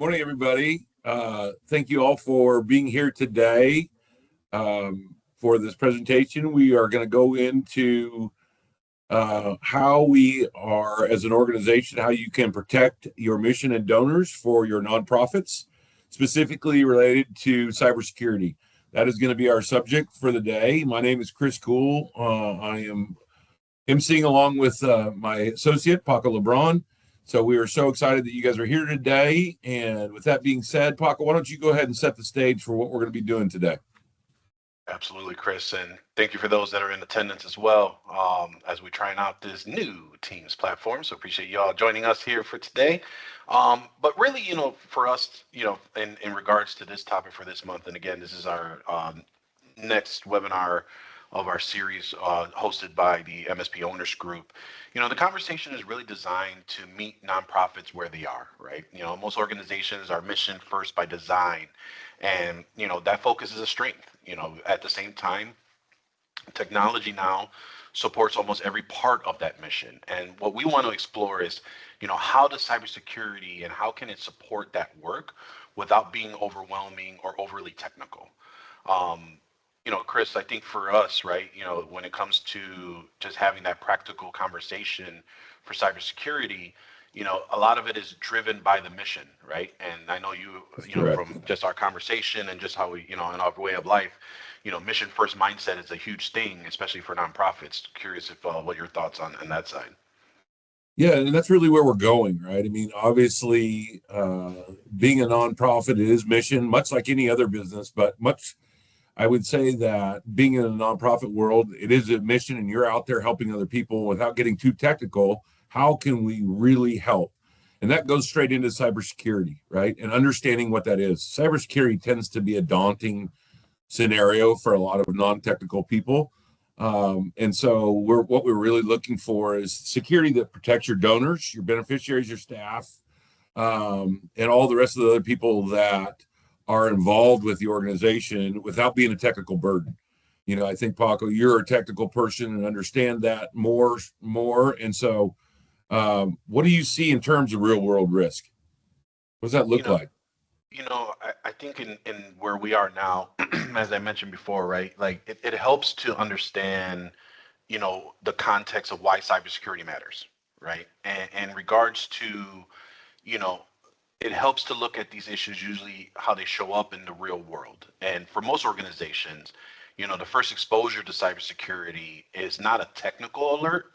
Morning, everybody. Thank you all for being here today for this presentation. We are going to go into how we are, as an organization, how you can protect your mission and donors for your nonprofits, specifically related to cybersecurity. That is going to be our subject for the day. My name is Chris Cool. I am emceeing along with my associate, Paco Lebron. So we are so excited that you guys are here today. And with that being said, Paco, why don't you go ahead and set the stage for what we're going to be doing today? Absolutely, Chris, and thank you for those that are in attendance as well as we're trying out this new Teams platform. So appreciate you all joining us here for today. But really, for us, in regards to this topic for this month, and again, this is our next webinar of our series hosted by the MSP Owners Group. The conversation is really designed to meet nonprofits where they are, right? Most organizations are mission first by design, and that focus is a strength. At the same time, technology now supports almost every part of that mission. And what we want to explore is, how does cybersecurity and how can it support that work without being overwhelming or overly technical? Chris, I think for us, right, when it comes to just having that practical conversation for cybersecurity, a lot of it is driven by the mission, right? And I know from just our conversation and just how we, in our way of life, mission first mindset is a huge thing, especially for nonprofits. Curious if what your thoughts on that side. Yeah, and that's really where we're going, right? I mean, obviously, being a nonprofit, it is mission, much like any other business, but I would say that being in a nonprofit world, it is a mission and you're out there helping other people without getting too technical. How can we really help? And that goes straight into cybersecurity, right? And understanding what that is. Cybersecurity tends to be a daunting scenario for a lot of non-technical people. And so what we're really looking for is security that protects your donors, your beneficiaries, your staff, and all the rest of the other people that are involved with the organization without being a technical burden. I think, Paco, you're a technical person and understand that more. And so what do you see in terms of real world risk? What does that look like? I think in where we are now, as I mentioned before, right, like it helps to understand, the context of why cybersecurity matters, right? And in regards to, it helps to look at these issues, usually how they show up in the real world. And for most organizations, the first exposure to cybersecurity is not a technical alert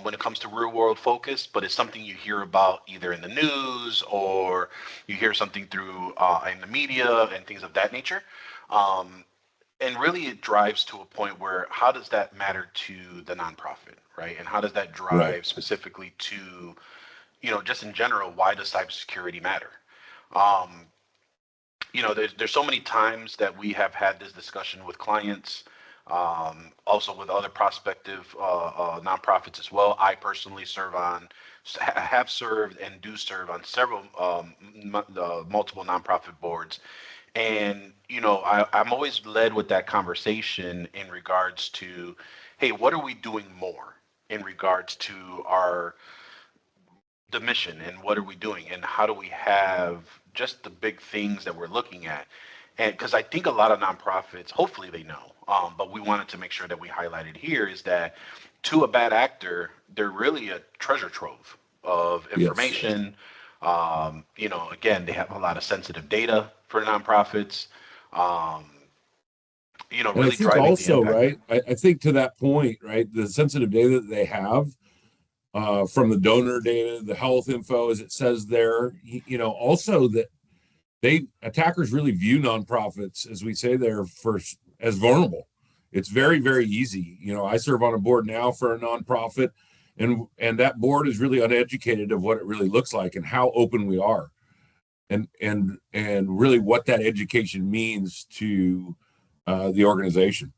when it comes to real world focus, but it's something you hear about either in the news or you hear something through in the media and things of that nature. And really it drives to a point where how does that matter to the nonprofit, right? And how does that drive specifically to, just in general, why does cybersecurity matter? There's so many times that we have had this discussion with clients, also with other prospective nonprofits as well. I personally have served and do serve on several multiple nonprofit boards. And, I'm always led with that conversation in regards to, hey, what are we doing more in regards to the mission, and what are we doing, and how do we have just the big things that we're looking at? And because I think a lot of nonprofits, hopefully they know, but we wanted to make sure that we highlighted here is that to a bad actor, they're really a treasure trove of information. Again, they have a lot of sensitive data for nonprofits. Really I think driving the also, impact. right, I think to that point, right, the sensitive data that they have from the donor data, the health info, as it says there, also that attackers really view nonprofits, as we say there, first as vulnerable. It's very, very easy. I serve on a board now for a nonprofit, and that board is really uneducated of what it really looks like and how open we are, and really what that education means to the organization.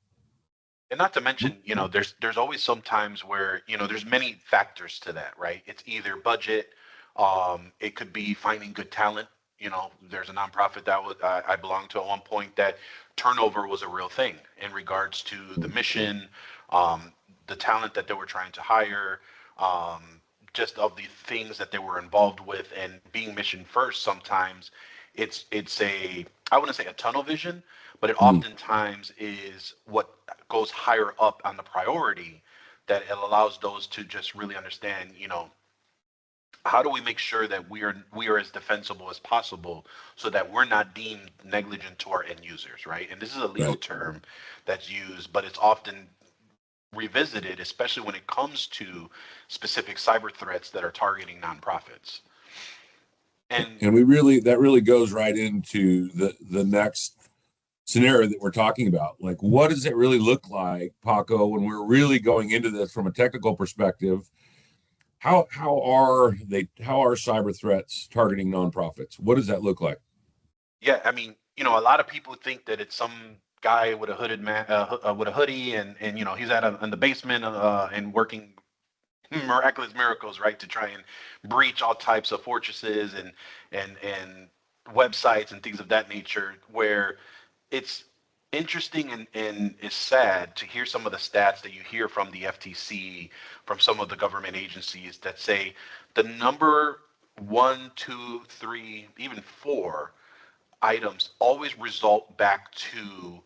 And not to mention, there's always some times where, there's many factors to that, right? It's either budget, it could be finding good talent. There's a nonprofit that I belonged to at one point that turnover was a real thing in regards to the mission, the talent that they were trying to hire, just of the things that they were involved with, and being mission first, sometimes it's a, I wouldn't say a tunnel vision, but it Mm. oftentimes is what goes higher up on the priority, that it allows those to just really understand, how do we make sure that we are as defensible as possible, so that we're not deemed negligent to our end users, right? And this is a legal Right. term that's used, but it's often revisited, especially when it comes to specific cyber threats that are targeting nonprofits. And And that really goes right into the next scenario that we're talking about. Like, what does it really look like, Paco, when we're really going into this from a technical perspective? How are cyber threats targeting nonprofits? What does that look like? yeah, I mean, a lot of people think that it's some guy with a hooded man, with a hoodie, and he's in the basement, and working miraculous miracles, right, to try and breach all types of fortresses and websites and things of that nature. Where it's interesting, and it's sad to hear some of the stats that you hear from the FTC, from some of the government agencies, that say the number one, two, three, even four items always result back to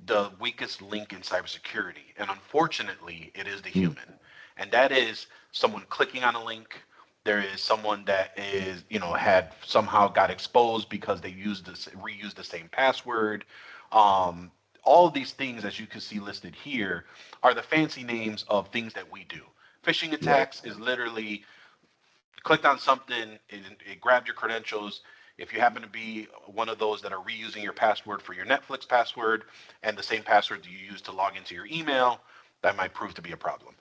the weakest link in cybersecurity. And unfortunately, it is the Mm. human. And that is someone clicking on a link. There is someone that is, had somehow got exposed because they reused the same password. Um, all of these things, as you can see listed here, are the fancy names of things that we do. Phishing Right. attacks is literally clicked on something, it grabbed your credentials. If you happen to be one of those that are reusing your password for your Netflix password, and the same password that you use to log into your email, that might prove to be a problem.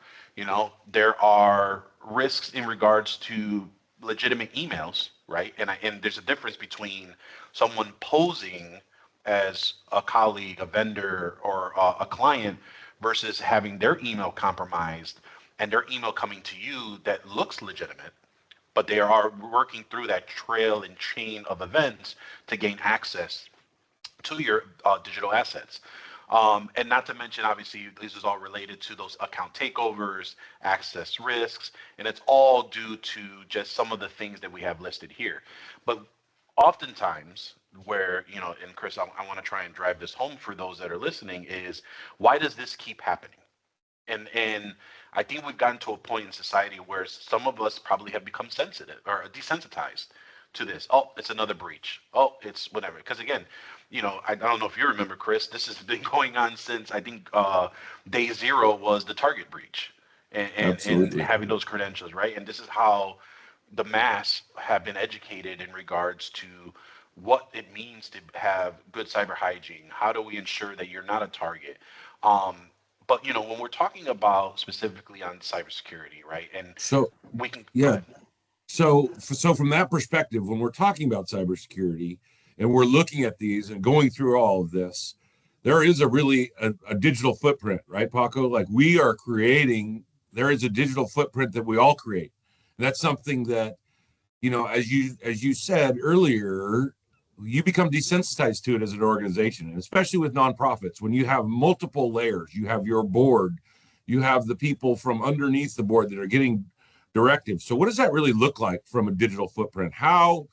There are risks in regards to legitimate emails, right? And there's a difference between someone posing as a colleague, a vendor, or a client, versus having their email compromised and their email coming to you that looks legitimate, but they are working through that trail and chain of events to gain access to your digital assets. And not to mention, obviously, this is all related to those account takeovers, access risks, and it's all due to just some of the things that we have listed here. But oftentimes, where, and Chris, I want to try and drive this home for those that are listening, is why does this keep happening? And I think we've gotten to a point in society where some of us probably have become sensitive or desensitized to this. Oh, it's another breach. Oh, it's whatever. Because again, I don't know if you remember, Chris. This has been going on since, I think, day zero was the Target breach, and Absolutely. having those credentials, right? And this is how the mass have been educated in regards to what it means to have good cyber hygiene. How do we ensure that you're not a target? Um, but when we're talking about specifically on cybersecurity, right? And So, we can go yeah. ahead. So from that perspective, when we're talking about cybersecurity and we're looking at these and going through all of this, there is a digital footprint, right, Paco? Like, we are creating, there is a digital footprint that we all create. And that's something that, as you said earlier, you become desensitized to it as an organization, and especially with nonprofits. When you have multiple layers, you have your board, you have the people from underneath the board that are getting directives. So what does that really look like from a digital footprint? How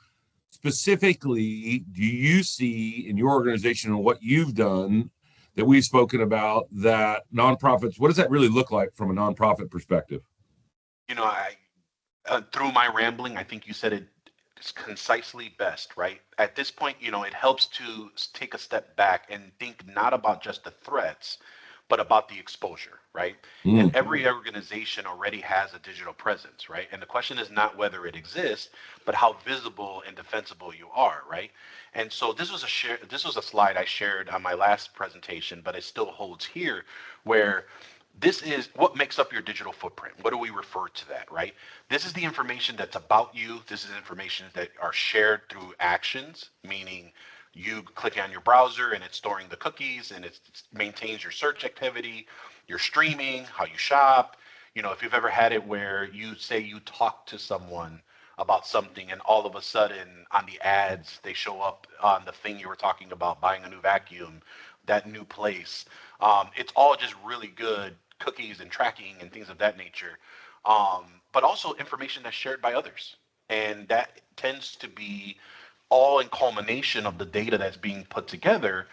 specifically do you see in your organization and what you've done that we've spoken about, that nonprofits, what does that really look like from a nonprofit perspective? I through my rambling, I think you said it concisely best, right? At this point, it helps to take a step back and think not about just the threats, but about the exposure, right? And Mm. every organization already has a digital presence, right? And the question is not whether it exists, but how visible and defensible you are, right? And so this was a slide I shared on my last presentation, but it still holds here, where this is what makes up your digital footprint. What do we refer to that, right? This is the information that's about you. This is information that are shared through actions, meaning you clicking on your browser and it's storing the cookies, and it maintains your search activity, your streaming, how you shop. If you've ever had it where you say you talk to someone about something, and all of a sudden on the ads they show up on the thing you were talking about, buying a new vacuum, that new place. It's all just really good cookies and tracking and things of that nature. but also information that's shared by others. And that tends to be all in culmination of the data that's being put together,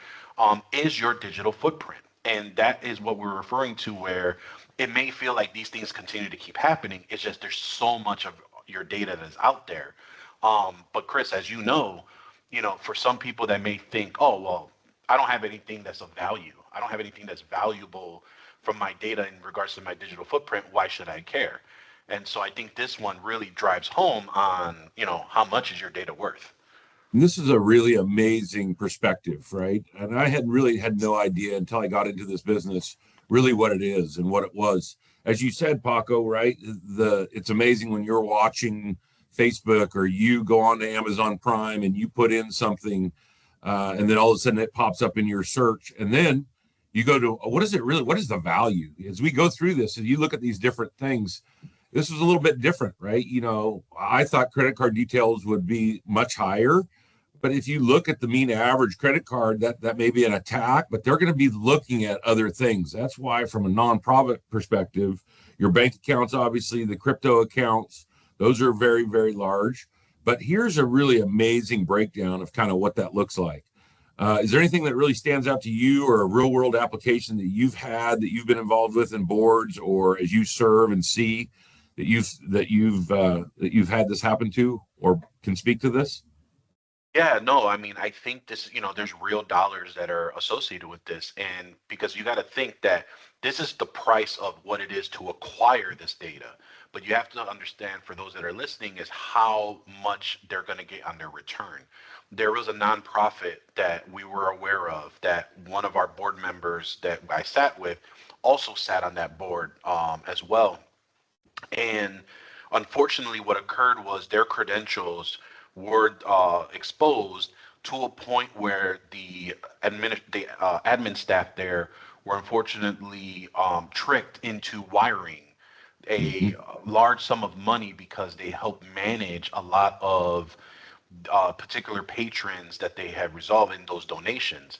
is your digital footprint. And that is what we're referring to, where it may feel like these things continue to keep happening. It's just there's so much of your data that's out there. But Chris, as you know, for some people that may think, oh, well, I don't have anything that's of value. I don't have anything that's valuable from my data in regards to my digital footprint. Why should I care? And so I think this one really drives home on, you know, how much is your data worth? And this is a really amazing perspective, right? And I had really had no idea until I got into this business really what it is and what it was. As you said, Paco, right? It's amazing when you're watching Facebook or you go on to Amazon Prime and you put in something, and then all of a sudden it pops up in your search, and then you go to what is it really? What is the value? As we go through this, and you look at these different things, this is a little bit different, right? You know, I thought credit card details would be much higher, but if you look at the mean average credit card, that may be an attack, but they're going to be looking at other things. That's why, from a nonprofit perspective, your bank accounts, obviously, the crypto accounts, those are very, very large. But here's a really amazing breakdown of kind of what that looks like. Is there anything that really stands out to you, or a real world application that you've had, that you've been involved with in boards, or as you serve and see that you've had this happen to, or can speak to this? Yeah, no, I mean, I think this, you know, there's real dollars that are associated with this. And because you got to think that this is the price of what it is to acquire this data. But you have to understand, for those that are listening, is how much they're going to get on their return. There was a nonprofit that we were aware of that one of our board members that I sat with also sat on that board, as well. And unfortunately, what occurred was their credentials were exposed to a point where the admin staff there were unfortunately tricked into wiring a Mhm. large sum of money because they helped manage a lot of particular patrons that they had resolved in those donations.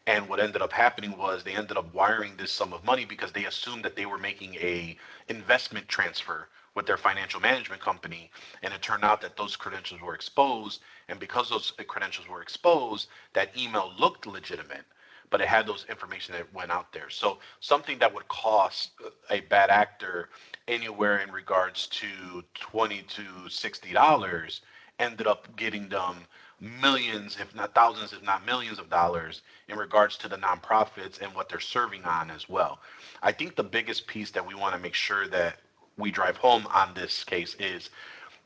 And what ended up happening was they ended up wiring this sum of money because they assumed that they were making a investment transfer with their financial management company. And it turned out that those credentials were exposed. And because those credentials were exposed, that email looked legitimate, but it had those information that went out there. So something that would cost a bad actor anywhere in regards to 20 to $60 ended up getting them millions, if not thousands, if not millions of dollars in regards to the nonprofits and what they're serving on as well. I think the biggest piece that we want to make sure that we drive home on this case is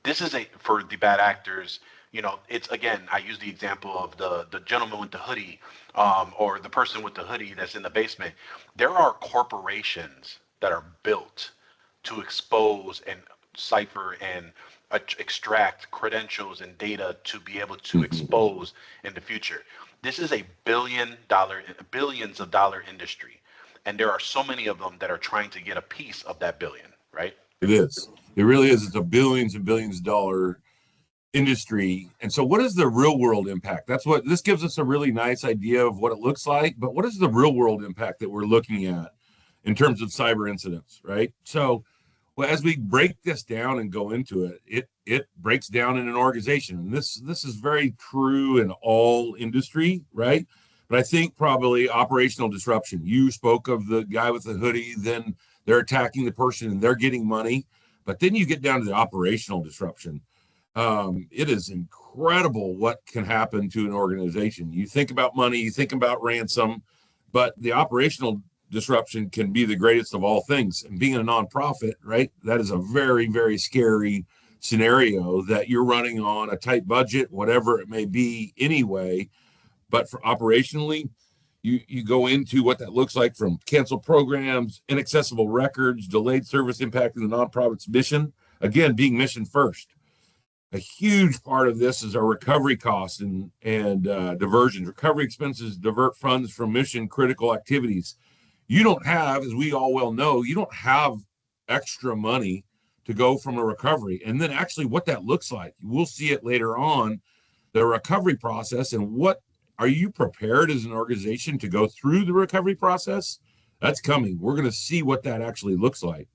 this is a for the bad actors. You know, it's again, I use the example of the gentleman with the hoodie, or the person with the hoodie that's in the basement. There are corporations that are built to expose and cipher and extract credentials and data to be able to Mhm. expose in the future. This is a billions of dollar industry, and there are so many of them that are trying to get a piece of that billion, right? It is. It really is. It's a billions and billions dollar industry. And so, what is the real world impact? That's what this gives us a really nice idea of what it looks like. But what is the real world impact that we're looking at in terms of cyber incidents, right? So, well, as we break this down and go into it, it breaks down in an organization, and this is very true in all industry, right? But I think probably operational disruption. You spoke of the guy with the hoodie, then they're attacking the person and they're getting money, but then you get down to the operational disruption. It is incredible what can happen to an organization. You think about money, you think about ransom, but the operational disruption can be the greatest of all things. And being a nonprofit, right, that is a very, very scary scenario that you're running on a tight budget, whatever it may be anyway. But for operationally, you go into what that looks like, from canceled programs, inaccessible records, delayed service impacting the nonprofit's mission. Again, being mission first. A huge part of this is our recovery costs and diversions. Recovery expenses divert funds from mission critical activities. You don't have, as we all well know, you don't have extra money to go from a recovery. And then actually what that looks like, we'll see it later on, the recovery process, and what are you prepared as an organization to go through the recovery process? That's coming. We're going to see what that actually looks like.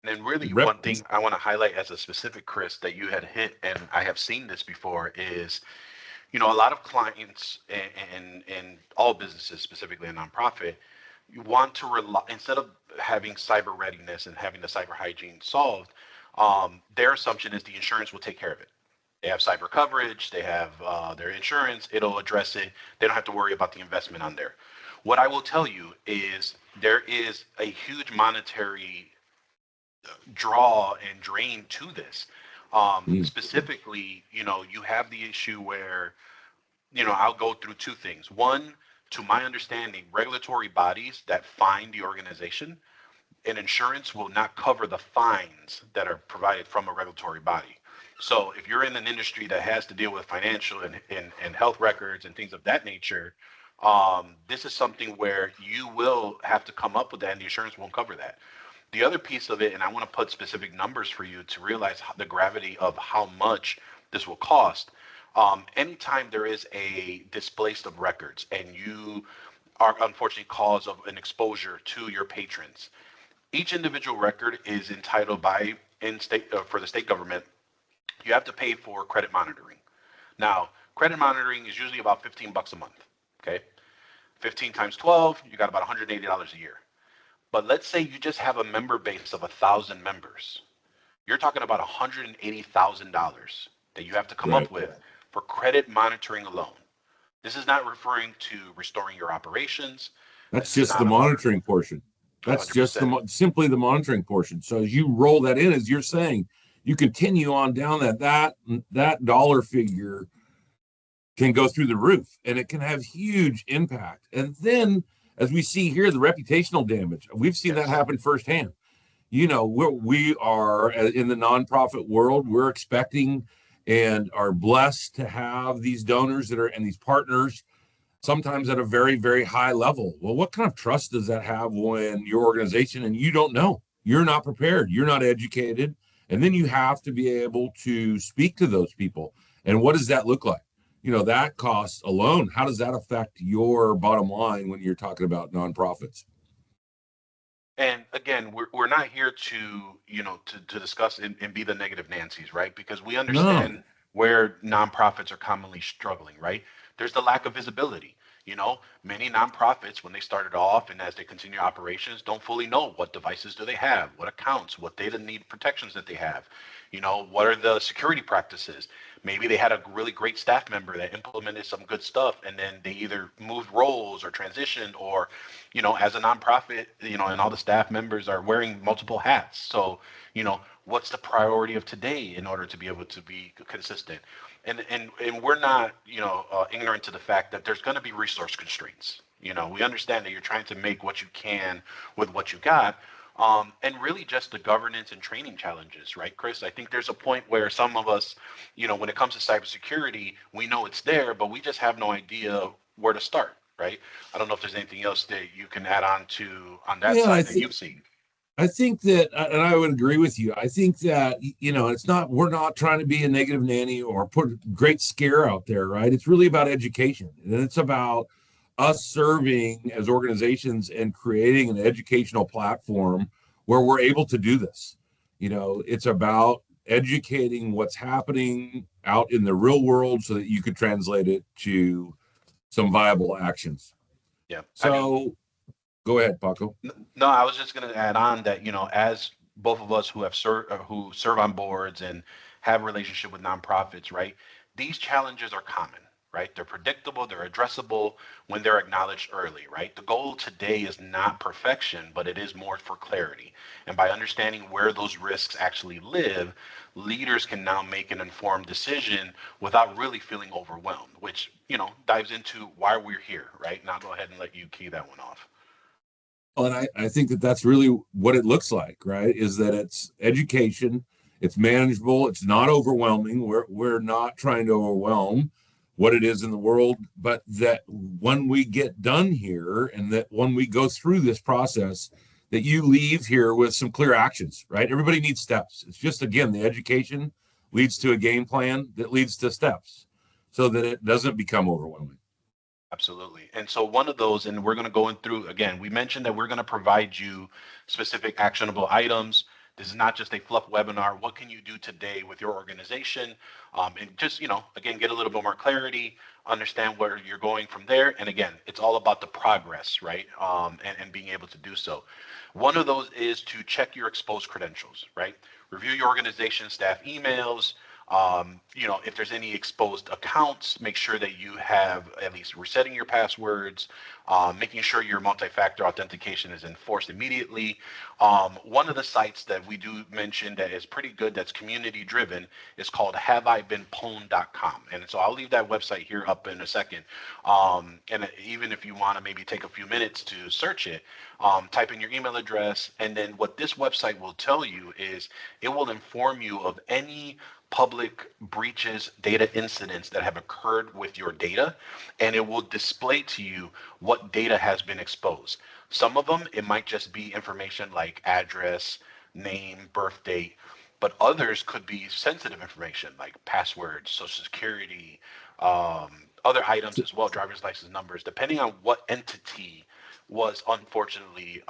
And really, Rep, one thing I want to highlight as a specific, Chris, that you had hit, and I have seen this before, is a lot of clients and all businesses, specifically a nonprofit, you want to rely instead of having cyber readiness and having the cyber hygiene solved. Their assumption is the insurance will take care of it. They have cyber coverage, they have their insurance, it'll address it. They don't have to worry about the investment on there. What I will tell you is there is a huge monetary draw and drain to this. Specifically, you have the issue where, I'll go through two things. One, to my understanding, regulatory bodies that fine the organization and insurance will not cover the fines that are provided from a regulatory body. So if you're in an industry that has to deal with financial and health records and things of that nature, this is something where you will have to come up with that and the insurance won't cover that. The other piece of it, and I want to put specific numbers for you to realize the gravity of how much this will cost. Anytime there is a displaced of records and you are unfortunately cause of an exposure to your patrons, each individual record is entitled by in state for the state government. You have to pay for credit monitoring. Now, credit monitoring is usually about $15 a month. Okay, 15 times 12, you got about $180 a year. But let's say you just have a member base of 1,000 members. You're talking about $180,000 that you have to come up with for credit monitoring alone. This is not referring to restoring your operations. That's just the monitoring portion. That's 100%. Just simply the monitoring portion. So as you roll that in, as you're saying, you continue on down that dollar figure can go through the roof, and it can have huge impact. And then, as we see here, the reputational damage, we've seen that happen firsthand. We are in the nonprofit world, we're expecting and are blessed to have these donors that are and these partners sometimes at a very, very high level. Well, what kind of trust does that have when your organization and you don't know, you're not prepared, you're not educated, and then you have to be able to speak to those people. And what does that look like? That cost alone, how does that affect your bottom line when you're talking about nonprofits? And again, we're not here to discuss and be the negative Nancy's, right? Because we understand where nonprofits are commonly struggling, right? There's the lack of visibility. Many nonprofits, when they started off and as they continue operations, don't fully know what devices do they have, what accounts, what data need protections that they have. What are the security practices? Maybe they had a really great staff member that implemented some good stuff, and then they either moved roles or transitioned, or, as a nonprofit, and all the staff members are wearing multiple hats. So, what's the priority of today in order to be able to be consistent? And we're not, ignorant to the fact that there's going to be resource constraints. We understand that you're trying to make what you can with what you got. And really just the governance and training challenges, right, Chris? I think there's a point where some of us, when it comes to cybersecurity, we know it's there, but we just have no idea where to start, right? I don't know if there's anything else that you can add on that side that you've seen. I think that, and I would agree with you. I think that, we're not trying to be a negative nanny or put a great scare out there, right? It's really about education, and it's about us serving as organizations and creating an educational platform where we're able to do this. It's about educating what's happening out in the real world so that you could translate it to some viable actions. Yeah. So go ahead, Paco. No, I was just going to add on that, as both of us who serve on boards and have relationship with nonprofits, right? These challenges are common. Right? They're predictable, they're addressable when they're acknowledged early, right? The goal today is not perfection, but it is more for clarity. And by understanding where those risks actually live, leaders can now make an informed decision without really feeling overwhelmed, which, dives into why we're here, right? Now I'll go ahead and let you key that one off. Well, and I think that that's really what it looks like, right? Is that it's education, it's manageable, it's not overwhelming. We're not trying to overwhelm what it is in the world, but that when we get done here and that when we go through this process, that you leave here with some clear actions, right? Everybody needs steps. It's just, again, the education leads to a game plan that leads to steps so that it doesn't become overwhelming. Absolutely. And so one of those, and we're going to go in through, again, we mentioned that we're going to provide you specific actionable items This is not just a fluff webinar. What can you do today with your organization? And just, again, get a little bit more clarity, understand where you're going from there. And again, it's all about the progress, right? And being able to do so. One of those is to check your exposed credentials, right? Review your organization staff emails. If there's any exposed accounts, make sure that you have at least resetting your passwords, making sure your multi-factor authentication is enforced immediately. One of the sites that we do mention that is pretty good, that's community driven, is called haveibeenpwned.com. And so I'll leave that website here up in a second. And even if you want to maybe take a few minutes to search it, type in your email address. And then what this website will tell you is it will inform you of any public breaches, data incidents that have occurred with your data, and it will display to you what data has been exposed. Some of them, it might just be information like address, name, birth date, but others could be sensitive information like passwords, social security, other items as well, driver's license numbers, depending on what entity was unfortunately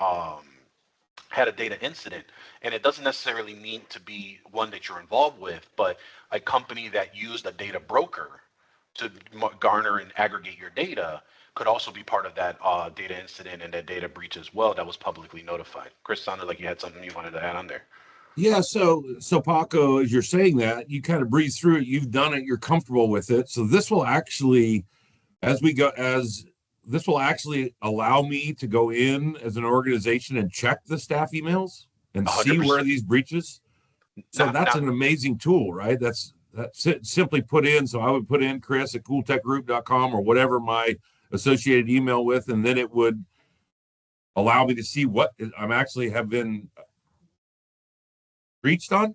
had a data incident. And it doesn't necessarily need to be one that you're involved with, but a company that used a data broker to garner and aggregate your data could also be part of that data incident and that data breach as well that was publicly notified. Chris, sounded like you had something you wanted to add on there. Yeah, so Paco, as you're saying that, you kind of breeze through it, you've done it, you're comfortable with it. So this will actually, this will actually allow me to go in as an organization and check the staff emails and 100%. see where these breaches. So that's an amazing tool, right? That's simply put in. So I would put in Chris at cooltechgroup.com or whatever my associated email with, and then it would allow me to see what I'm actually have been breached on.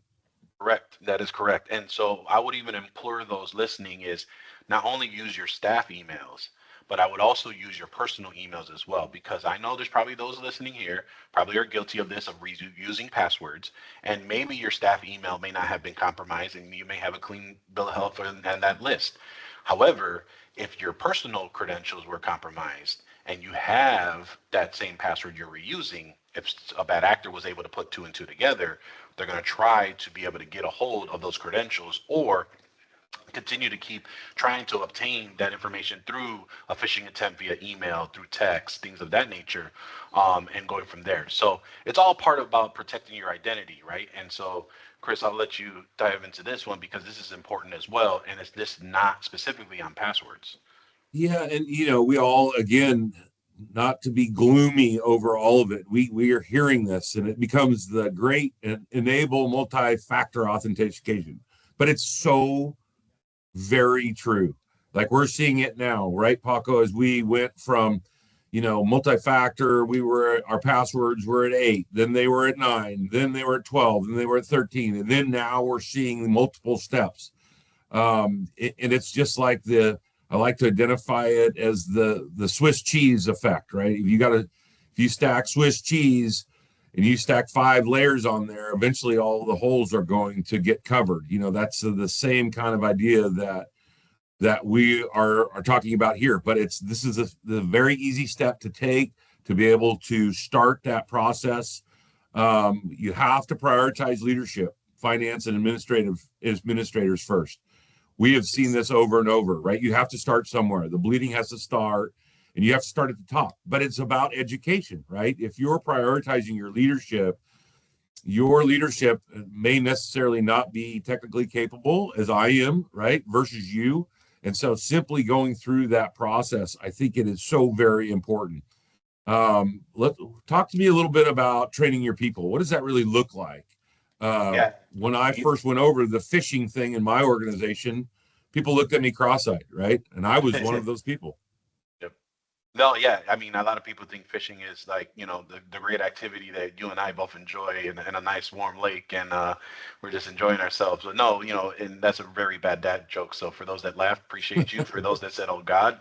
Correct. That is correct. And so I would even implore those listening is not only use your staff emails, but I would also use your personal emails as well, because I know there's probably those listening here probably are guilty of this, of using passwords, and maybe your staff email may not have been compromised and you may have a clean bill of health and that list. However, if your personal credentials were compromised and you have that same password you're reusing, if a bad actor was able to put two and two together, they're going to try to be able to get a hold of those credentials or continue to keep trying to obtain that information through a phishing attempt via email, through text, things of that nature, and going from there. So it's all part about protecting your identity, right? And so, Chris, I'll let you dive into this one because this is important as well, and it's this not specifically on passwords. Yeah, and we all, again, not to be gloomy over all of it, we are hearing this, and it becomes the great enable multi-factor authentication, but it's so very true. Like we're seeing it now, right, Paco? As we went from, multi-factor, our passwords were at 8, then they were at 9, then they were at 12, then they were at 13, and then now we're seeing multiple steps. And it's just like I like to identify it as the Swiss cheese effect, right? If you stack Swiss cheese and you stack 5 layers on there, eventually all the holes are going to get covered. That's the same kind of idea that we are talking about here. But this is the very easy step to take to be able to start that process. You have to prioritize leadership, finance, and administrators first. We have seen this over and over, right? You have to start somewhere. The bleeding has to start, and you have to start at the top. But it's about education, right? If you're prioritizing your leadership may necessarily not be technically capable as I am, right? Versus you. And so simply going through that process, I think it is so very important. Talk to me a little bit about training your people. What does that really look like? When I first went over the phishing thing in my organization, people looked at me cross-eyed, right? And I was one of those people. Yep. No, yeah. I mean, a lot of people think fishing is like, the great activity that you and I both enjoy in a nice warm lake, and we're just enjoying ourselves. But no, and that's a very bad dad joke. So for those that laughed, appreciate you. For those that said, "Oh God,"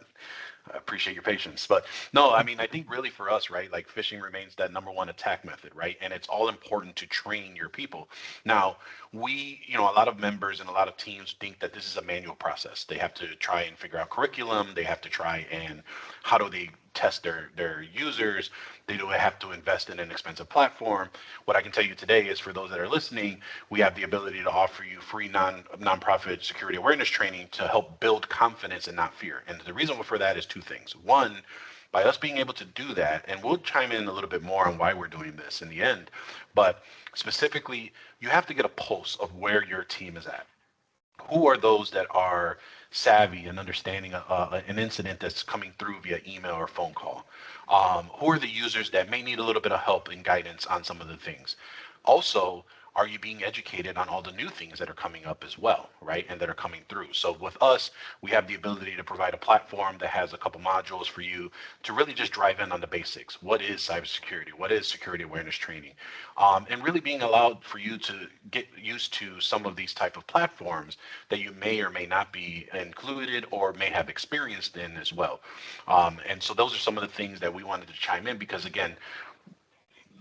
I appreciate your patience. But no, I mean, I think really for us, right, like phishing remains that number one attack method, right? And it's all important to train your people. Now, a lot of members and a lot of teams think that this is a manual process. They have to try and figure out curriculum. They have to try and how do they test their users. They don't have to invest in an expensive platform. What I can tell you today is, for those that are listening, we have the ability to offer you free nonprofit security awareness training to help build confidence and not fear. And the reason for that is two things. One, by us being able to do that, and we'll chime in a little bit more on why we're doing this in the end, but specifically, you have to get a pulse of where your team is at. Who are those that are savvy and understanding an incident that's coming through via email or phone call? Who are the users that may need a little bit of help and guidance on some of the things? Also, are you being educated on all the new things that are coming up as well, right? And that are coming through. So with us, we have the ability to provide a platform that has a couple modules for you to really just drive in on the basics. What is cybersecurity? What is security awareness training? And really being allowed for you to get used to some of these type of platforms that you may or may not be included or may have experienced in as well. And so those are some of the things that we wanted to chime in, because again,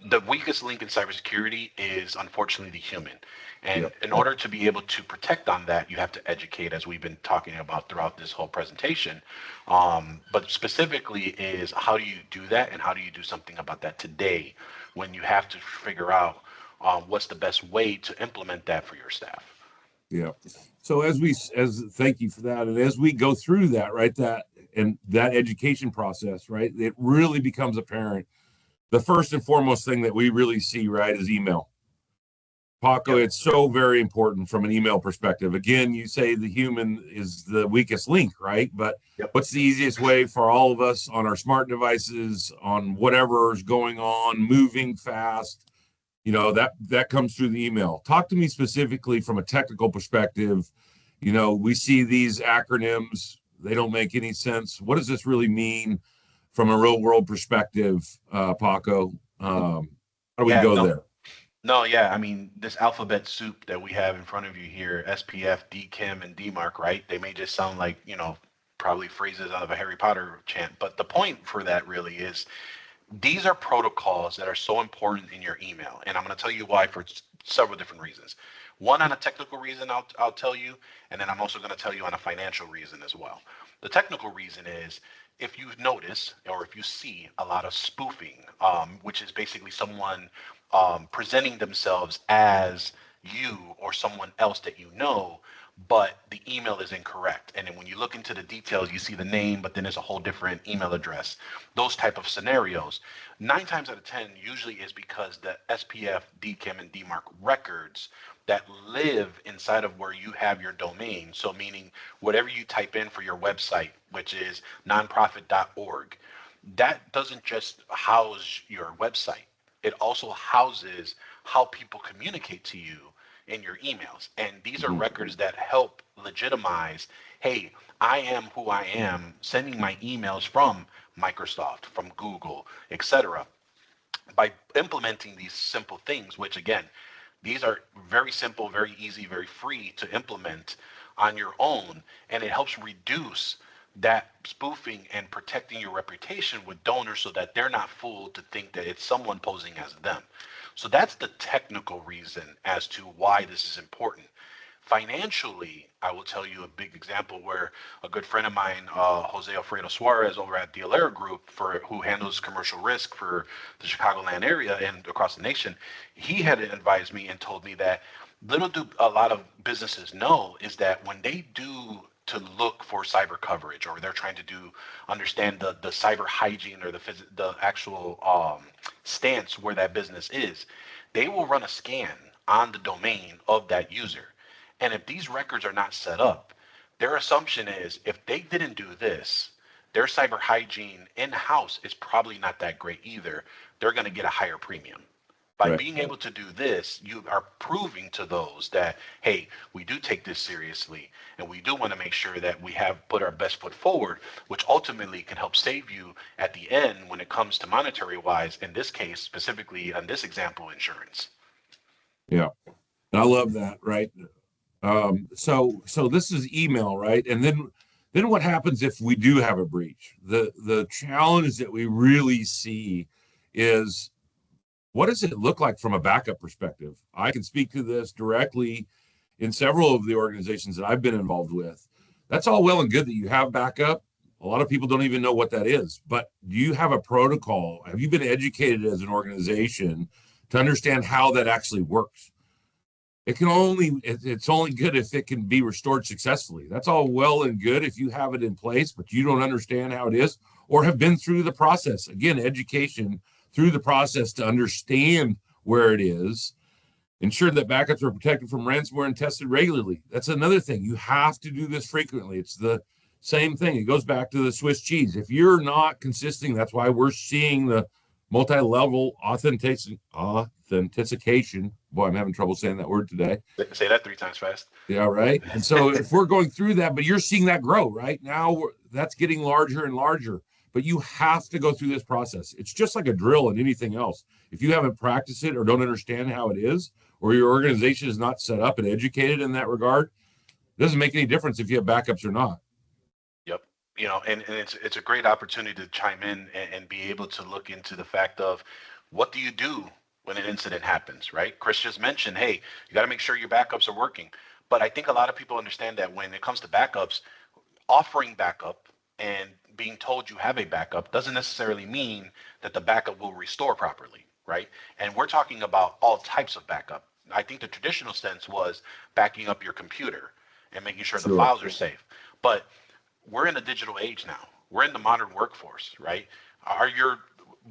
the weakest link in cybersecurity is unfortunately the human. And Yep. in order to be able to protect on that, you have to educate, as we've been talking about throughout this whole presentation. But specifically is, how do you do that, and how do you do something about that today when you have to figure out what's the best way to implement that for your staff? Yeah. So thank you for that. And as we go through that, right, that education process, right, it really becomes apparent. The first and foremost thing that we really see, right, is email. Paco, Yep. it's so very important from an email perspective. Again, you say the human is the weakest link, right? But Yep. what's the easiest way for all of us on our smart devices, on whatever's going on, moving fast? That comes through the email. Talk to me specifically from a technical perspective. We see these acronyms, they don't make any sense. What does this really mean from a real world perspective, Paco? How do we Yeah, go no, there? no, yeah. I mean, this alphabet soup that we have in front of you here, SPF, DKIM, and DMARC, right? They may just sound like, probably phrases out of a Harry Potter chant. But the point for that really is, these are protocols that are so important in your email. And I'm going to tell you why, for several different reasons. One, on a technical reason, I'll tell you. And then I'm also going to tell you on a financial reason as well. The technical reason is, if you notice or if you see a lot of spoofing, which is basically someone presenting themselves as you or someone else that you know, but the email is incorrect. And then when you look into the details, you see the name, but then there's a whole different email address. Those type of scenarios, 9 times out of 10, usually is because the SPF, DKIM, and DMARC records that live inside of where you have your domain. So meaning whatever you type in for your website, which is nonprofit.org, that doesn't just house your website. It also houses how people communicate to you in your emails. And these are records that help legitimize, hey, I am who I am, sending my emails from Microsoft, from Google, etc. By implementing these simple things, which again, these are very simple, very easy, very free to implement on your own, and it helps reduce that spoofing and protecting your reputation with donors so that they're not fooled to think that it's someone posing as them. So that's the technical reason as to why this is important. Financially, I will tell you a big example where a good friend of mine, Jose Alfredo Suarez over at the Alera Group, who handles commercial risk for the Chicagoland area and across the nation, he had advised me and told me that little do a lot of businesses know is that when they do to look for cyber coverage, or they're trying to understand the cyber hygiene or the actual stance where that business is, they will run a scan on the domain of that user. And if these records are not set up, their assumption is, if they didn't do this, their cyber hygiene in-house is probably not that great either. They're going to get a higher premium. By Right. being able to do this, you are proving to those that, hey, we do take this seriously, and we do want to make sure that we have put our best foot forward, which ultimately can help save you at the end when it comes to monetary wise, in this case, specifically on this example, insurance. Yeah. And I love that, right? So this is email, right? And then what happens if we do have a breach? The challenge that we really see is, what does it look like from a backup perspective? I can speak to this directly in several of the organizations that I've been involved with. That's all well and good that you have backup. A lot of people don't even know what that is. But do you have a protocol? Have you been educated as an organization to understand how that actually works? It's only good if it can be restored successfully. That's all well and good if you have it in place, but you don't understand how it is or have been through the process. Again, education through the process to understand where it is, ensure that backups are protected from ransomware and tested regularly. That's another thing. You have to do this frequently. It's the same thing. It goes back to the Swiss cheese. If you're not consistent, that's why we're seeing the multi-level authentication. Boy, I'm having trouble saying that word today. Say that 3 times fast. Yeah, right. And so if we're going through that, but you're seeing that grow right now, that's getting larger and larger. But you have to go through this process. It's just like a drill and anything else. If you haven't practiced it or don't understand how it is, or your organization is not set up and educated in that regard, it doesn't make any difference if you have backups or not. Yep. And it's a great opportunity to chime in and be able to look into the fact of what do you do when an incident happens, right? Chris just mentioned, hey, you got to make sure your backups are working. But I think a lot of people understand that when it comes to backups, offering backup and being told you have a backup doesn't necessarily mean that the backup will restore properly, right? And we're talking about all types of backup. I think the traditional sense was backing up your computer and making sure the files are safe. But we're in a digital age now. We're in the modern workforce, right? Are your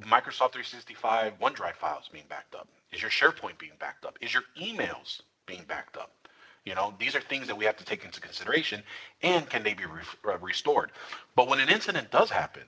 Microsoft 365 OneDrive files being backed up? Is your SharePoint being backed up? Is your emails being backed up? These are things that we have to take into consideration, and can they be restored? But when an incident does happen,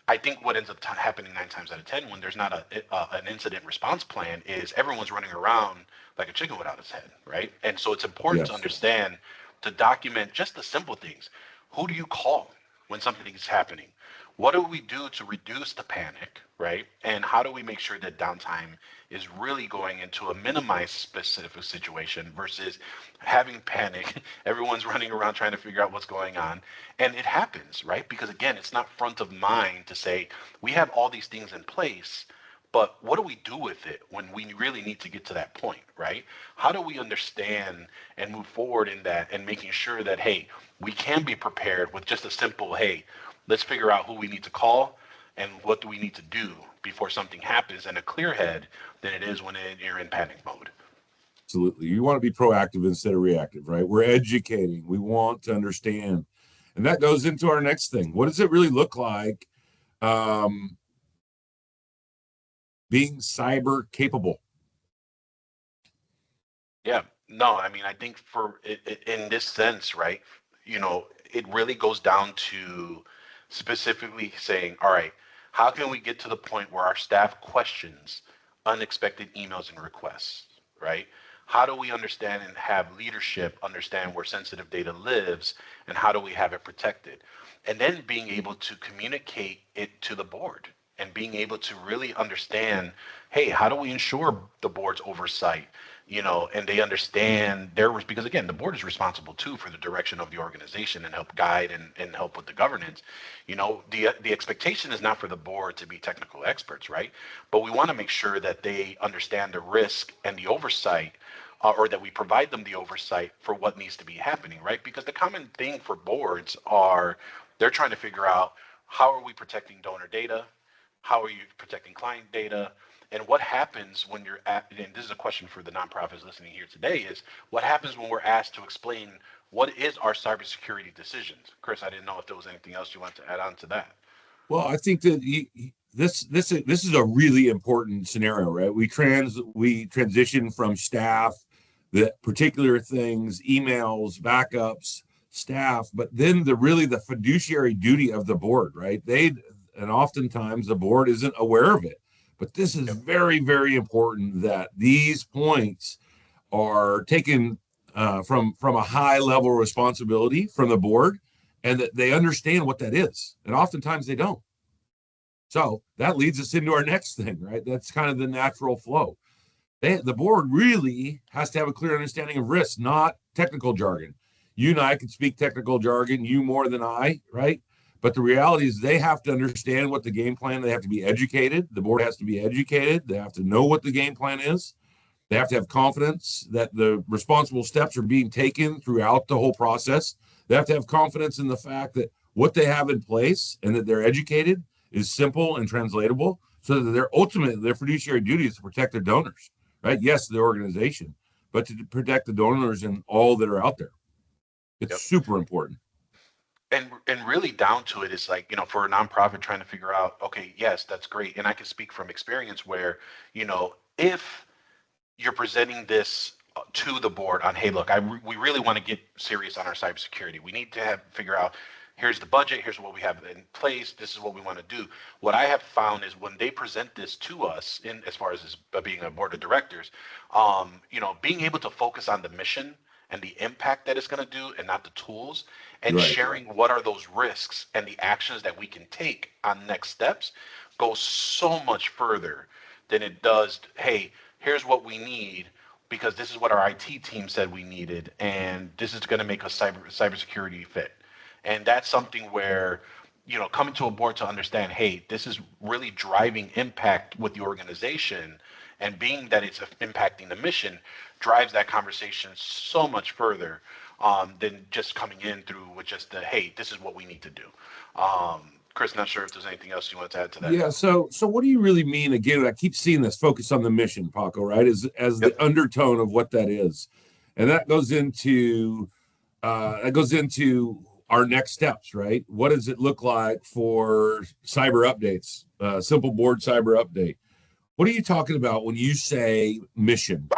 I think what ends up happening 9 times out of 10 when there's not an incident response plan is everyone's running around like a chicken without its head, right? And so it's important to understand, to document just the simple things. Who do you call when something is happening? What do we do to reduce the panic, right? And how do we make sure that downtime is really going into a minimized specific situation versus having panic? Everyone's running around trying to figure out what's going on. And it happens, right? Because again, it's not front of mind to say, we have all these things in place, but what do we do with it when we really need to get to that point, right? How do we understand and move forward in that and making sure that, hey, we can be prepared with just a simple, hey, let's figure out who we need to call and what do we need to do before something happens, and a clear head than it is when you're in panic mode. Absolutely. You want to be proactive instead of reactive, right? We're educating. We want to understand. And that goes into our next thing. What does it really look like being cyber capable? Yeah. No, I mean, I think in this sense, right, it really goes down to specifically saying, all right, how can we get to the point where our staff questions unexpected emails and requests, right? How do we understand and have leadership understand where sensitive data lives, and how do we have it protected? And then being able to communicate it to the board and being able to really understand, hey, how do we ensure the board's oversight, and they understand because again, the board is responsible too for the direction of the organization and help guide and help with the governance. The expectation is not for the board to be technical experts, right? But we want to make sure that they understand the risk and the oversight, or that we provide them the oversight for what needs to be happening, right? Because the common thing for boards they're trying to figure out, how are we protecting donor data? How are you protecting client data? And what happens when and this is a question for the nonprofits listening here today, is what happens when we're asked to explain what is our cybersecurity decisions? Chris, I didn't know if there was anything else you want to add on to that. Well, I think that this is a really important scenario, right? We transition from staff, the particular things, emails, backups, staff, but then the fiduciary duty of the board, right? And oftentimes the board isn't aware of it. But this is very, very important that these points are taken from a high level of responsibility from the board, and that they understand what that is. And oftentimes they don't. So that leads us into our next thing, right? That's kind of the natural flow. The board really has to have a clear understanding of risk, not technical jargon. You and I can speak technical jargon, you more than I, right? But the reality is they have to understand what the game plan, they have to be educated. The board has to be educated. They have to know what the game plan is. They have to have confidence that the responsible steps are being taken throughout the whole process. They have to have confidence in the fact that what they have in place and that they're educated is simple and translatable, so that their fiduciary duty is to protect their donors, right? Yes, the organization, but to protect the donors and all that are out there. It's Yep. super important. And really down to it is like, for a nonprofit trying to figure out, okay, yes, that's great. And I can speak from experience where, if you're presenting this to the board on, hey, look, we really want to get serious on our cybersecurity. We need to figure out, here's the budget, here's what we have in place, this is what we want to do. What I have found is when they present this to us, in as far as being a board of directors, being able to focus on the mission and the impact that it's going to do and not the tools, and Right. sharing what are those risks and the actions that we can take on next steps goes so much further than it does, hey, here's what we need because this is what our IT team said we needed, and this is going to make us cybersecurity fit. And that's something where, coming to a board to understand, hey, this is really driving impact with the organization, and being that it's impacting the mission drives that conversation so much further than just coming in through with just the, hey, this is what we need to do. Chris, not sure if there's anything else you want to add to that. Yeah. So what do you really mean? Again, I keep seeing this focus on the mission, Paco, right? As the undertone of what that is, and that goes into our next steps, right? What does it look like for cyber updates? Simple board cyber update. What are you talking about when you say mission?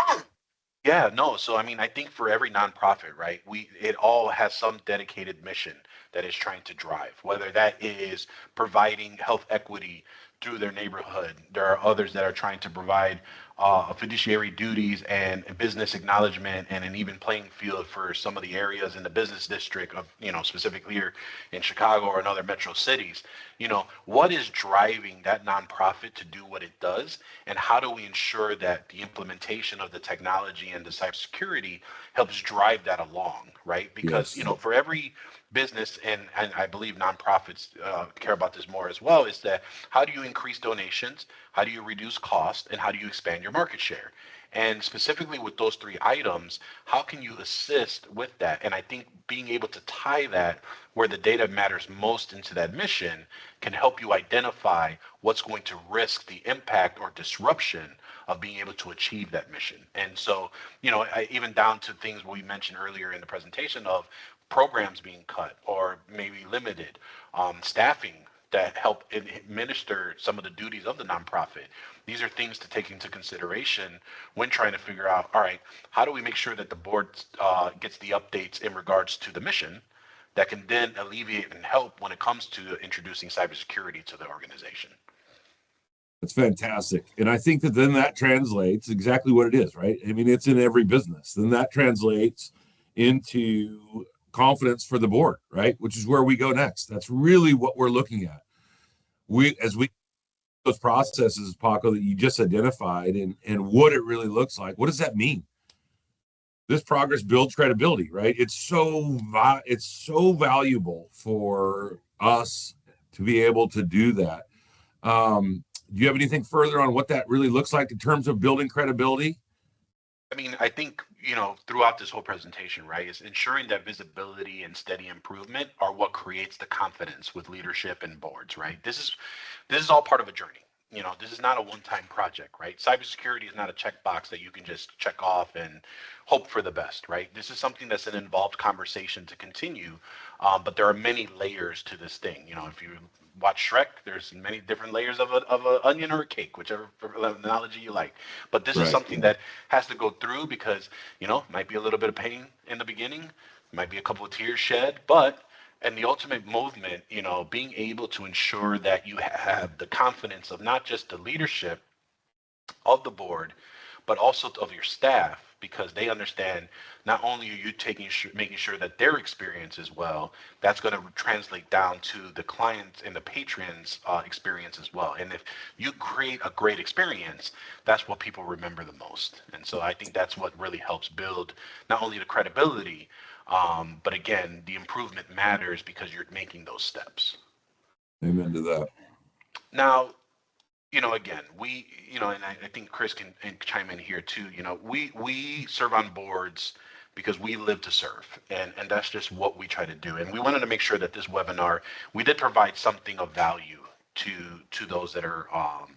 Yeah, no. So I mean, I think for every nonprofit, right, it all has some dedicated mission that is trying to drive, whether that is providing health equity through their neighborhood. There are others that are trying to provide fiduciary duties and business acknowledgement and an even playing field for some of the areas in the business district of, specifically here in Chicago or in other metro cities. What is driving that nonprofit to do what it does, and how do we ensure that the implementation of the technology and the cybersecurity helps drive that along, right? Because, Yes. for every business, and I believe nonprofits care about this more as well, is that how do you increase donations, how do you reduce cost, and how do you expand your market share? And specifically with those three items, how can you assist with that? And I think being able to tie that where the data matters most into that mission can help you identify what's going to risk the impact or disruption of being able to achieve that mission. And so, even down to things we mentioned earlier in the presentation of programs being cut or maybe limited, staffing that help administer some of the duties of the nonprofit. These are things to take into consideration when trying to figure out, all right, how do we make sure that the board gets the updates in regards to the mission that can then alleviate and help when it comes to introducing cybersecurity to the organization. That's fantastic. And I think that then that translates exactly what it is, right? I mean, it's in every business. Then that translates into confidence for the board, right? Which is where we go next. That's really what we're looking at. As we those processes, Paco, that you just identified and what it really looks like, what does that mean? This progress builds credibility, right? It's so valuable for us to be able to do that. Do you have anything further on what that really looks like in terms of building credibility? I mean, I think, throughout this whole presentation, right, is ensuring that visibility and steady improvement are what creates the confidence with leadership and boards, right? This is all part of a journey. This is not a one-time project, right? Cybersecurity is not a checkbox that you can just check off and hope for the best, right? This is something that's an involved conversation to continue, but there are many layers to this thing. If you watch Shrek, there's many different layers of an onion or a cake, whichever analogy you like. But this is something that has to go through because, might be a little bit of pain in the beginning, might be a couple of tears shed, but and the ultimate movement, being able to ensure that you have the confidence of not just the leadership of the board, but also of your staff, because they understand not only are you making sure that their experience is well, that's going to translate down to the clients and the patrons' experience as well. And if you create a great experience, that's what people remember the most. And so I think that's what really helps build not only the credibility, but again, the improvement matters because you're making those steps. Amen to that. Now, again, and I think Chris can chime in here too. We serve on boards because we live to serve, and that's just what we try to do. And we wanted to make sure that this webinar, we did provide something of value to those that are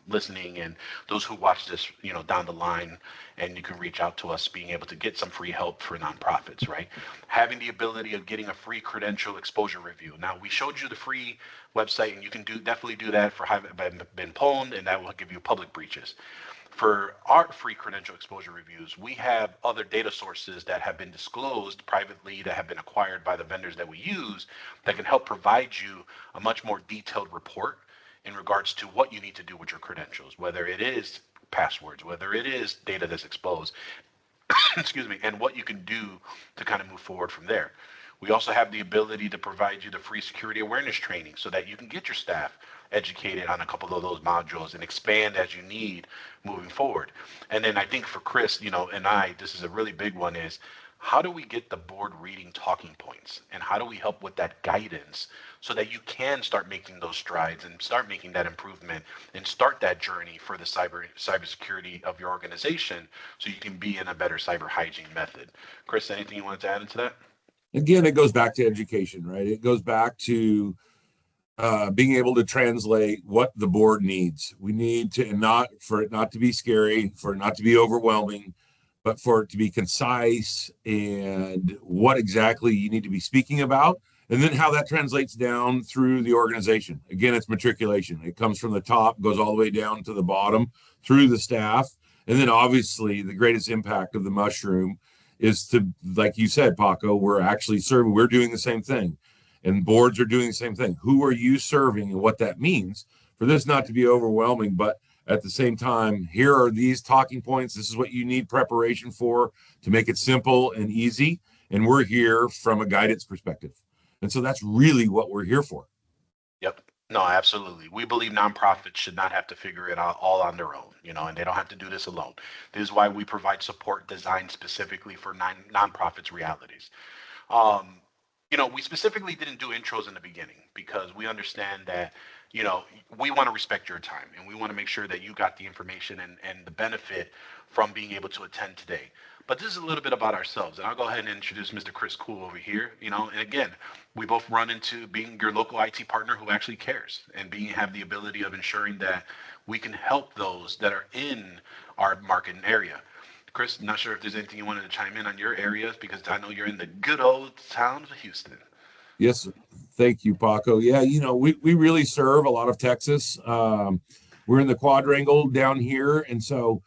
listening, and those who watch this, down the line. And you can reach out to us, being able to get some free help for nonprofits, right? Having the ability of getting a free credential exposure review. Now, we showed you the free website, and you can definitely do that for having been pwned, and that will give you public breaches. For our free credential exposure reviews, we have other data sources that have been disclosed privately, that have been acquired by the vendors that we use, that can help provide you a much more detailed report in regards to what you need to do with your credentials, whether it is passwords, whether it is data that's exposed, excuse me, and what you can do to kind of move forward from there. We also have the ability to provide you the free security awareness training so that you can get your staff educated on a couple of those modules and expand as you need moving forward. And then I think for Chris, and I, this is a really big one, is how do we get the board reading talking points, and how do we help with that guidance so that you can start making those strides and start making that improvement and start that journey for the cybersecurity of your organization, so you can be in a better cyber hygiene method. Chris, anything you wanted to add into that? Again, it goes back to education, right? It goes back to being able to translate what the board needs. We need to, for it not to be scary, for it not to be overwhelming, but for it to be concise, and what exactly you need to be speaking about, and then how that translates down through the organization. Again, it's matriculation. It comes from the top, goes all the way down to the bottom through the staff. And then obviously the greatest impact of the mushroom is to, like you said, Paco, we're actually serving, we're doing the same thing, and boards are doing the same thing. Who are you serving, and what that means for this not to be overwhelming, but at the same time, here are these talking points. This is what you need preparation for, to make it simple and easy. And we're here from a guidance perspective. And so that's really what we're here for. Yep. No, absolutely. We believe nonprofits should not have to figure it out all on their own, and they don't have to do this alone. This is why we provide support designed specifically for nonprofits realities. We specifically didn't do intros in the beginning because we understand that, we want to respect your time, and we want to make sure that you got the information and the benefit from being able to attend today. But this is a little bit about ourselves, and I'll go ahead and introduce Mr. Chris Cool over here. And again, we both run into being your local IT partner who actually cares, and have the ability of ensuring that we can help those that are in our market and area. Chris, not sure if there's anything you wanted to chime in on your areas, because I know you're in the good old town of Houston. Yes, thank you, Paco. Yeah, we really serve a lot of Texas. We're in the quadrangle down here, and so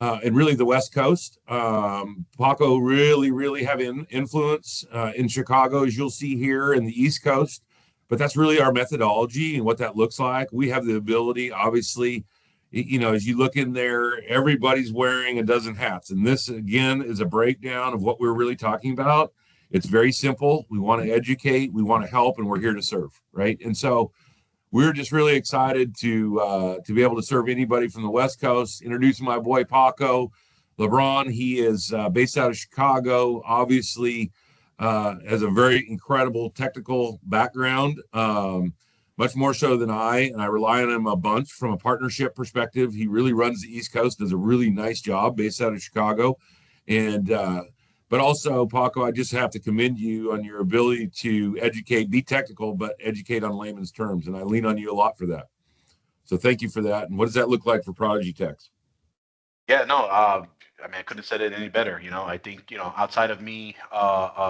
and really the West Coast. Paco really have influence in Chicago, as you'll see here, in the East Coast. But that's really our methodology and what that looks like. We have the ability, obviously, as you look in there, everybody's wearing a dozen hats. And this, again, is a breakdown of what we're really talking about. It's very simple. We want to educate, we want to help, and we're here to serve, right? And so we're just really excited to be able to serve anybody from the West Coast. Introducing my boy Paco Lebron. He is based out of Chicago. Obviously, has a very incredible technical background, much more so than I. And I rely on him a bunch from a partnership perspective. He really runs the East Coast, does a really nice job, based out of Chicago. And but also, Paco, I just have to commend you on your ability to educate, be technical, but educate on layman's terms. And I lean on you a lot for that. So thank you for that. And what does that look like for Prodigy Techs? Yeah, no, I couldn't have said it any better. I think, outside of me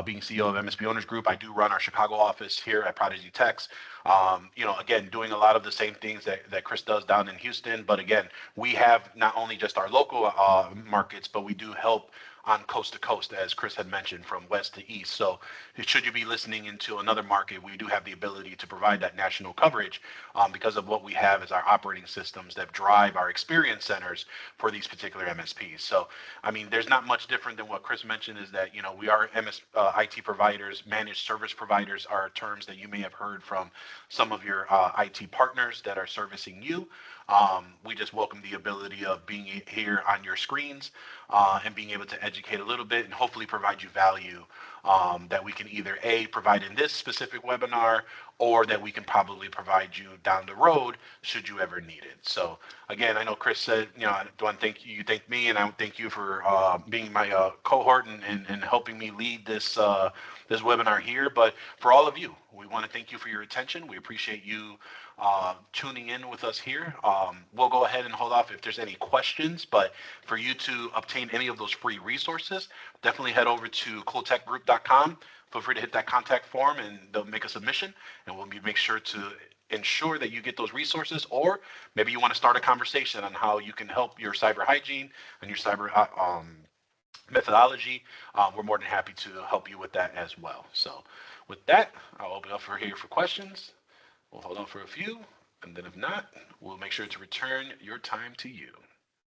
being CEO of MSP Owners Group, I do run our Chicago office here at Prodigy Techs. Again, doing a lot of the same things that Chris does down in Houston. But again, we have not only just our local markets, but we do help on coast to coast, as Chris had mentioned, from west to east. So should you be listening into another market, we do have the ability to provide that national coverage because of what we have as our operating systems that drive our experience centers for these particular MSPs. So, there's not much different than what Chris mentioned, is that, we are IT providers. Managed service providers are terms that you may have heard from some of your IT partners that are servicing you. We just welcome the ability of being here on your screens and being able to educate a little bit and hopefully provide you value that we can either provide in this specific webinar, or that we can probably provide you down the road should you ever need it. So again, I know Chris said, I want to thank me, and I thank you for being my cohort and helping me lead this webinar here. But for all of you, we want to thank you for your attention. We appreciate you tuning in with us here. We'll go ahead and hold off if there's any questions, but for you to obtain any of those free resources, definitely head over to cooltechgroup.com. Feel free to hit that contact form and they'll make a submission, and we'll make sure to ensure that you get those resources. Or maybe you want to start a conversation on how you can help your cyber hygiene and your cyber methodology. We're more than happy to help you with that as well. So with that, I'll open up for questions. We'll hold on for a few, and then if not, we'll make sure to return your time to you.